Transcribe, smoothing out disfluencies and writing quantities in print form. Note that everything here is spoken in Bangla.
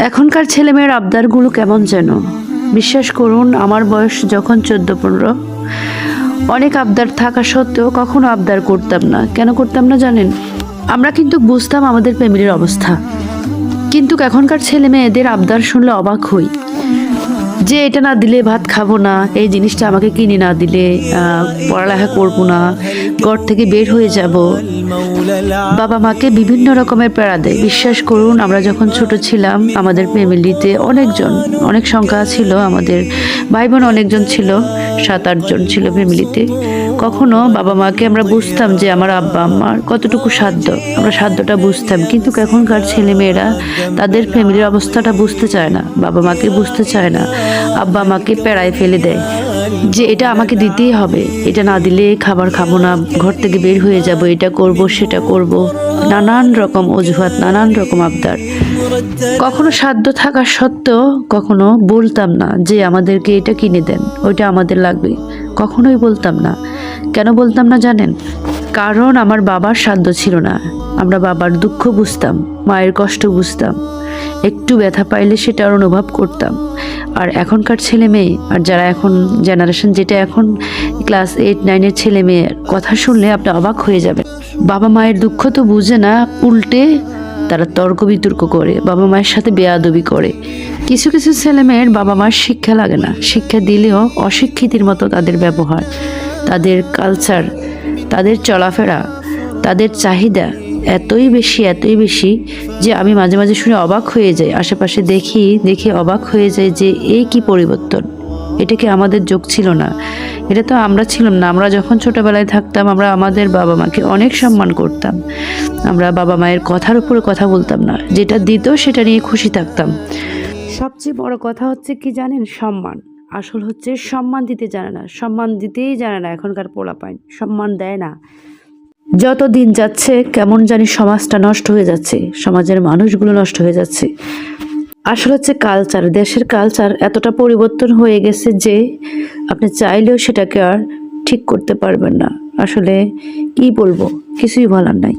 এখনকার ছেলেমেয়ের আবদারগুলো কেমন যেন। বিশ্বাস করুন, আমার বয়স যখন 14-15, অনেক আবদার থাকা সত্ত্বেও কখনো আবদার করতাম না। কেন করতাম না জানেন? আমরা কিন্তু বুঝতাম আমাদের ফ্যামিলির অবস্থা। কিন্তু এখনকার ছেলে মেয়েদের আবদার শুনলে অবাক হই, যে এটা না দিলে ভাত খাবো না, এই জিনিসটা আমাকে কিনে না দিলে পড়ালেখা করবো না, ঘর থেকে বের হয়ে যাব। বাবা মাকে বিভিন্ন রকমের প্যারা দেয়। বিশ্বাস করুন, আমরা যখন ছোট ছিলাম আমাদের ফ্যামিলিতে অনেক সংখ্যা ছিল, আমাদের ভাই বোন অনেকজন ছিল, 7-8 জন ছিল ফ্যামিলিতে। কখনো বাবা মাকে আমরা বুঝতাম যে আমার আব্বা আম্মার কতটুকু সাধ্য, আমরা সাধ্যটা বুঝতাম। কিন্তু এখনকার ছেলে মেয়েরা তাদের ফ্যামিলির অবস্থাটা বুঝতে চায় না, বাবা মাকে বুঝতে চায় না, আব্বা মাকে প্যারায় ফেলে দেয় যে এটা আমাকে দিতেই হবে, এটা না দিলে খাবার খাবো না, ঘর থেকে বের হয়ে যাব, এটা করব সেটা করব, নানান রকম অজুহাত, নানান রকম আবদার। কখনো সাধ্য থাকা সত্ত্বেও কখনো বলতাম না যে আমাদেরকে এটা কিনে দেন, ওইটা আমাদের লাগবে, কখনোই বলতাম না। কেন বলতাম না জানেন? কারণ আমার বাবার সাধ্য ছিল না। আমরা বাবার দুঃখ বুঝতাম, মায়ের কষ্ট বুঝতাম, একটু ব্যথা পাইলে সেটা অনুভব করতাম। আর এখনকার ছেলে মেয়ে, আর যারা এখন জেনারেশন, যেটা এখন ক্লাস 8-9-এর ছেলে মেয়ের কথা শুনলে আপনি অবাক হয়ে যাবেন। বাবা মায়ের দুঃখ তো বুঝে না, উল্টে তারা তর্ক বিতর্ক করে, বাবা মায়ের সাথে বেয়াদবি করে। কিছু কিছু ছেলে মেয়ের বাবা মায়ের শিক্ষা লাগে না, শিক্ষা দিলেও অশিক্ষিতের মতো তাদের ব্যবহার, তাদের কালচার, তাদের চলাফেরা, তাদের চাহিদা এতই বেশি যে আমি মাঝে মাঝে শুনে অবাক হয়ে যাই। আশেপাশে দেখি অবাক হয়ে যাই যে এই কি পরিবর্তন, এটা কি আমাদের যোগ ছিল না? এটা তো আমরা ছিলাম না। আমরা যখন ছোটবেলায় থাকতাম, আমরা আমাদের বাবা মাকে অনেক সম্মান করতাম, আমরা বাবা মায়ের কথার উপরে কথা বলতাম না, যেটা দিত সেটা নিয়ে খুশি থাকতাম। সবচেয়ে বড় কথা হচ্ছে কি জানেন? সম্মান। আসল হচ্ছে সম্মান দিতে জানে না, সম্মান দিতেই জানে না এখনকার পোলাপাইন, সম্মান দেয় না। যত দিন যাচ্ছে কেমন জানি সমাজটা নষ্ট হয়ে যাচ্ছে, সমাজের মানুষগুলো নষ্ট হয়ে যাচ্ছে। আসলে হচ্ছে কালচার, দেশের কালচার এতটা পরিবর্তন হয়ে গেছে যে আপনি চাইলেও সেটাকে আর ঠিক করতে পারবেন না। আসলে কি বলবো, কিছুই বলার নাই।